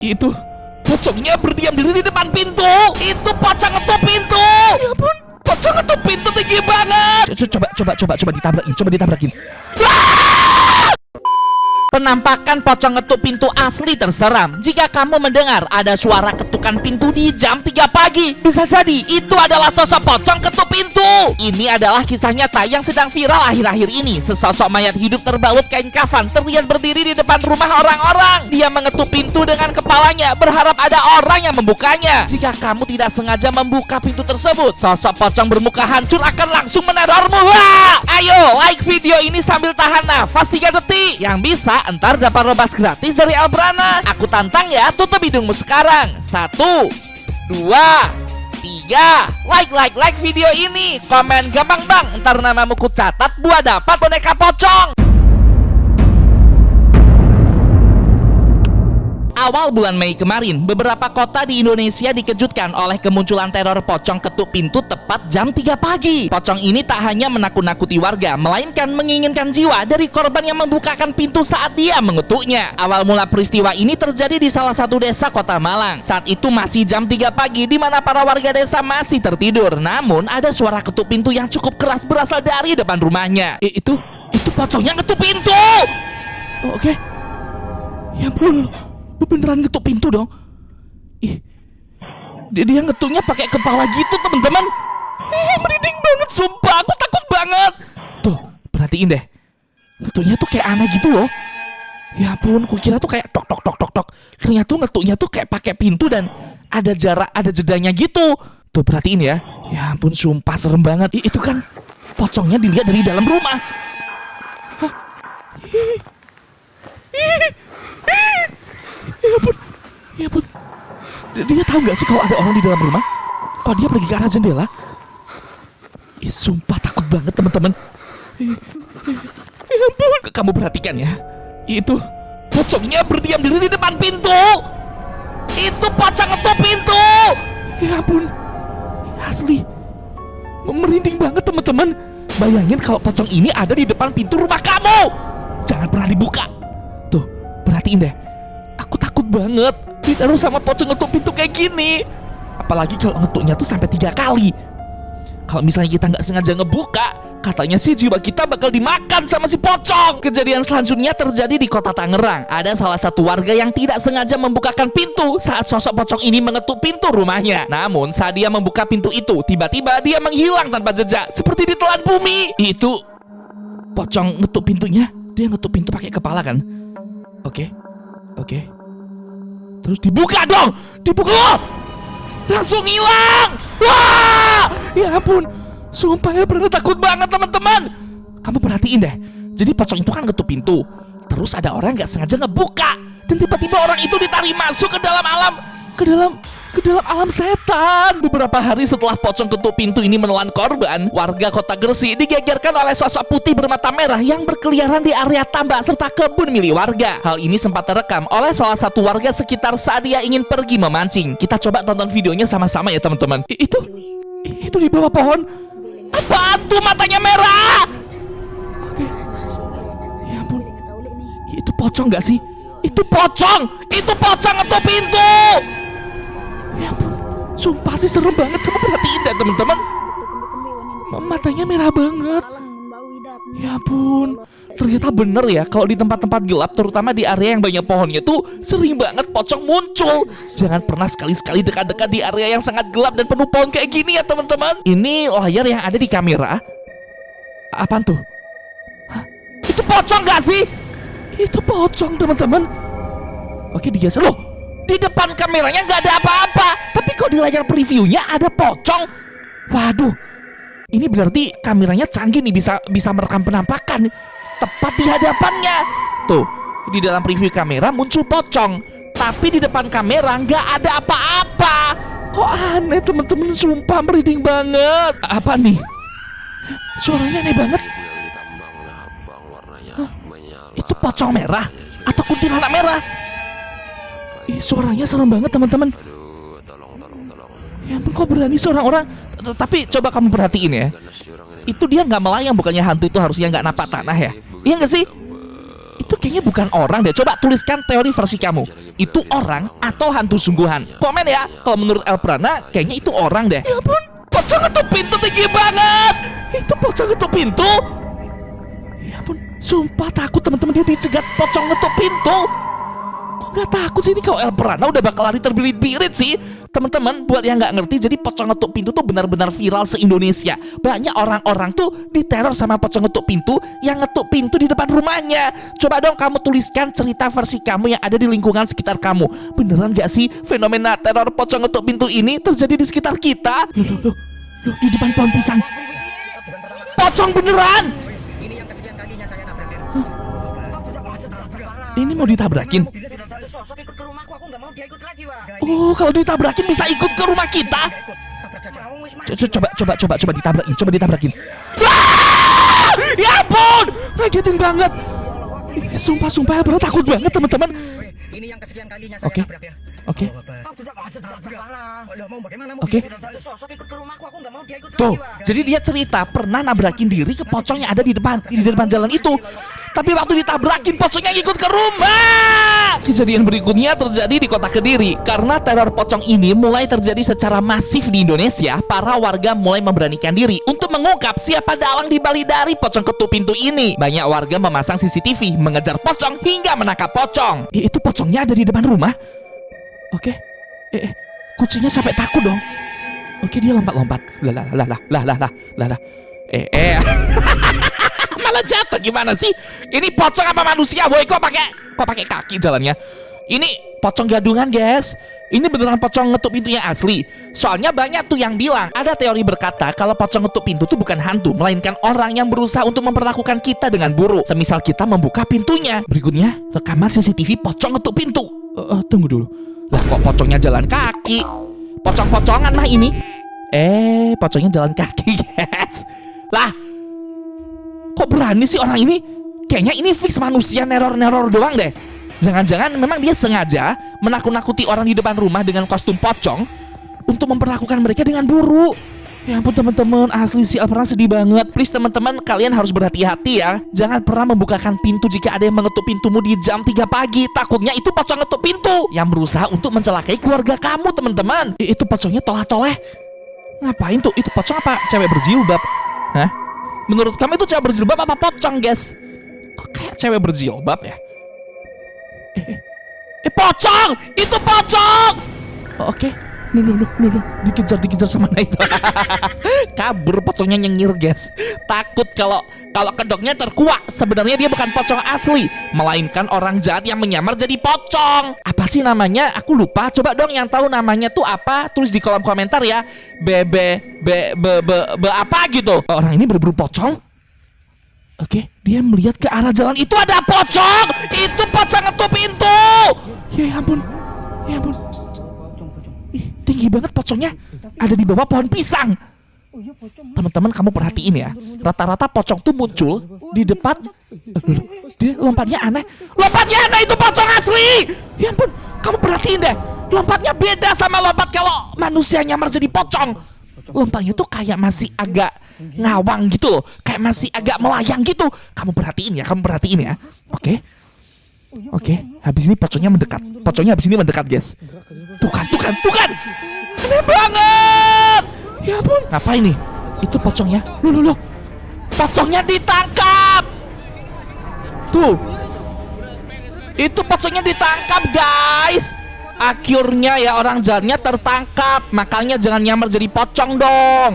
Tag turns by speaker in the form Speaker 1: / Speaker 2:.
Speaker 1: Itu pocongnya berdiam diri di depan pintu. Itu pocong ngetuk pintu. Ya ampun, pocong ngetuk pintu tinggi banget. Coba ditabrakin. Penampakan pocong ngetuk pintu asli terseram. Jika kamu mendengar ada suara ketukan pintu di jam 3 pagi, bisa jadi itu adalah sosok pocong ketuk pintu. Ini adalah kisah nyata yang sedang viral akhir-akhir ini. Sesosok mayat hidup terbalut kain kafan terlihat berdiri di depan rumah orang-orang. Dia mengetuk pintu dengan kepalanya, berharap ada orang yang membukanya. Jika kamu tidak sengaja membuka pintu tersebut, sosok pocong bermuka hancur akan langsung menerormu. Wah! Ayo like video ini sambil tahan nafas 3 detik. Yang bisa entar dapat robas gratis dari Albrana. Aku tantang ya, tutup hidungmu sekarang. 1, 2, 3. Like video ini. Komen gampang bang, entar namamu ku catat buat dapat boneka pocong. Awal bulan Mei kemarin, beberapa kota di Indonesia dikejutkan oleh kemunculan teror pocong ketuk pintu tepat jam 3 pagi. Pocong ini tak hanya menakut-nakuti warga, melainkan menginginkan jiwa dari korban yang membukakan pintu saat dia mengetuknya. Awal mula peristiwa ini terjadi di salah satu desa Kota Malang. Saat itu masih jam 3 pagi, di mana para warga desa masih tertidur. Namun ada suara ketuk pintu yang cukup keras berasal dari depan rumahnya. Itu pocongnya ketuk pintu. Oke. Ya ampun. Beneran ngetuk pintu dong. Dia ngetuknya pakai kepala gitu teman-teman. Merinding banget sumpah, aku takut banget. Tuh, perhatiin deh. Ngetuknya tuh kayak aneh gitu loh. Ya ampun, kukira tuh kayak tok. Ternyata tuh ngetuknya tuh kayak pakai pintu dan ada jarak, ada jedanya gitu. Tuh perhatiin ya. Ya ampun, sumpah serem banget. Itu kan pocongnya dilihat dari dalam rumah. Hah? Ya ampun. Dia tahu gak sih kalau ada orang di dalam rumah? Kok dia pergi ke arah jendela? Sumpah takut banget teman-teman. Ya ampun. Kamu perhatikan ya. Itu pocongnya berdiam diri di depan pintu. Itu pocong ngetuk pintu. Ya ampun. Asli merinding banget teman-teman. Bayangin kalau pocong ini ada di depan pintu rumah kamu. Jangan pernah dibuka. Tuh, perhatiin deh. Aku takut banget ditaruh sama pocong ngetuk pintu kayak gini. Apalagi kalau ngetuknya tuh sampai 3 kali. Kalau misalnya kita nggak sengaja ngebuka, katanya sih jiwa kita bakal dimakan sama si pocong. Kejadian selanjutnya terjadi di kota Tangerang. Ada salah satu warga yang tidak sengaja membukakan pintu saat sosok pocong ini mengetuk pintu rumahnya. Namun saat dia membuka pintu itu, tiba-tiba dia menghilang tanpa jejak, seperti ditelan bumi. Itu pocong ngetuk pintunya. Dia ngetuk pintu pakai kepala kan? Oke. Terus dibuka dong. Langsung hilang. Wah, ya ampun. Sumpah ya bener takut banget teman-teman. Kamu perhatiin deh. Jadi pocong itu kan ketuk pintu. Terus ada orang nggak sengaja ngebuka. Dan tiba-tiba orang itu ditarik masuk ke dalam alam setan. Beberapa hari setelah pocong ketuk pintu ini menelan korban, warga kota Gresik digegerkan oleh sosok putih bermata merah yang berkeliaran di area tambak serta kebun milik warga. Hal ini sempat terekam oleh salah satu warga sekitar saat dia ingin pergi memancing. Kita coba tonton videonya sama-sama ya teman-teman. Itu di bawah pohon. Apaan tuh matanya merah? Oke. Ya ampun. Itu pocong nggak sih? Itu pocong ngetuk pintu. Ya ampun, sumpah sih serem banget. Kamu perhatiin deh teman-teman. Matanya merah banget. Ya ampun. Ternyata bener ya, kalau di tempat-tempat gelap, terutama di area yang banyak pohonnya tuh sering banget pocong muncul. Jangan pernah sekali-sekali dekat-dekat di area yang sangat gelap dan penuh pohon kayak gini ya teman-teman. Ini layar yang ada di kamera. Apaan tuh? Hah? Itu pocong gak sih? Itu pocong teman-teman. Oke, digeser loh. Di depan kameranya nggak ada apa-apa, tapi kok di layar previewnya ada pocong. Waduh, ini berarti kameranya canggih nih, bisa merekam penampakan tepat di hadapannya. Tuh, di dalam preview kamera muncul pocong, tapi di depan kamera nggak ada apa-apa. Kok aneh temen-temen, sumpah merinding banget. Apa nih? Suaranya aneh banget. Hah? Itu pocong merah atau kuntilanak merah? Suaranya serem banget teman-teman. Ya ampun, kok berani seorang orang. Tapi coba kamu perhatiin ya. Itu dia nggak melayang, bukannya hantu itu harusnya nggak napak tanah ya? Iya nggak sih? Itu kayaknya bukan orang deh. Coba tuliskan teori versi kamu. Itu orang atau hantu sungguhan? Komen ya. Kalau menurut Elprana, kayaknya itu orang deh. Ya ampun, pocong ngetuk pintu tinggi banget. Itu pocong ngetuk pintu. Ya ampun, sumpah takut teman-teman, dia dicegat pocong ngetuk pintu. Kok nggak takut sih ini? Kalau Elprana udah bakal lari terbirit-birit sih. Teman-teman, buat yang nggak ngerti, jadi pocong ngetuk pintu tuh benar-benar viral se-Indonesia. Banyak orang-orang tuh diteror sama pocong ngetuk pintu yang ngetuk pintu di depan rumahnya. Coba dong kamu tuliskan cerita versi kamu yang ada di lingkungan sekitar kamu. Beneran nggak sih fenomena teror pocong ngetuk pintu ini terjadi di sekitar kita? Loh, di depan pohon pisang. Pocong beneran! Ini mau ditabrakin? Oh, kalau ditabrakin bisa ikut ke rumah kita? Coba ditabrakin. Wah! Ya ampun, ngagetin banget. Sumpah, bener takut banget teman-teman. Oke. Tuh, jadi dia cerita pernah nabrakin diri ke pocong yang ada di depan jalan itu. Tapi waktu ditabrakin, pocongnya ikut ke rumah. Kejadian berikutnya terjadi di kota Kediri. Karena teror pocong ini mulai terjadi secara masif di Indonesia, para warga mulai memberanikan diri untuk mengungkap siapa dalang di balik dari pocong ketuk pintu ini. Banyak warga memasang CCTV, mengejar pocong hingga menangkap pocong. Itu pocongnya ada di depan rumah. Oke. Kucingnya sampai takut dong. Oke, dia lompat-lompat. Lah. Malah jatuh, gimana sih? Ini pocong apa manusia, boy? Kok pakai kaki jalannya? Ini pocong gadungan, guys. Ini beneran pocong ngetuk pintu yang asli. Soalnya banyak tuh yang bilang, ada teori berkata kalau pocong ngetuk pintu tuh bukan hantu, melainkan orang yang berusaha untuk memperlakukan kita dengan buruk. Semisal kita membuka pintunya. Berikutnya, rekaman CCTV pocong ngetuk pintu. Tunggu dulu. Lah, kok pocongnya jalan kaki? Pocong-pocongan mah ini. Pocongnya jalan kaki, guys. Lah, kok berani sih orang ini? Kayaknya ini fix manusia neror-neror doang deh. Jangan-jangan memang dia sengaja menakut-nakuti orang di depan rumah dengan kostum pocong untuk memperlakukan mereka dengan buruk. Ya ampun teman-teman, asli sih Elprana sedih banget. Please teman-teman, kalian harus berhati-hati ya. Jangan pernah membukakan pintu jika ada yang mengetuk pintumu di jam 3 pagi. Takutnya itu pocong ngetuk pintu yang berusaha untuk mencelakai keluarga kamu, teman-teman. Itu pocongnya tolah-toleh. Ngapain tuh? Itu pocong apa cewek berjilbab? Hah? Menurut kamu itu cewek berjilbab apa pocong, guys? Kok kayak cewek berjilbab ya? Pocong! Itu pocong! Oke. Loh. Dikejar sama Naito. Kabur, pocongnya nyengir, guys. Takut kalau kedoknya terkuak. Sebenarnya dia bukan pocong asli, melainkan orang jahat yang menyamar jadi pocong. Apa sih namanya? Aku lupa. Coba dong yang tahu namanya tuh apa, tulis di kolom komentar ya. Apa gitu. Orang ini berburu pocong. Oke, dia melihat ke arah jalan itu, ada pocong. Itu pocong ngetuk pintu. Ya ampun. Tinggi banget pocongnya, ada di bawah pohon pisang. Teman-teman, kamu perhatiin ya, rata-rata pocong tuh muncul di depan. Dia lompatnya aneh. Itu pocong asli. Ya ampun, kamu perhatiin deh, lompatnya beda sama lompat kalau manusia nyamar jadi pocong. Lompatnya tuh kayak masih agak ngawang gitu loh, kayak masih agak melayang gitu. Kamu perhatiin ya. Oke, habis ini pocongnya mendekat. Guys. Tuh kan. Aneh banget. Ya ampun. Ngapain nih? Itu pocongnya. Loh. Pocongnya ditangkap. Tuh. Itu pocongnya ditangkap, guys. Akhirnya ya orang jahatnya tertangkap. Makanya jangan nyamar jadi pocong dong.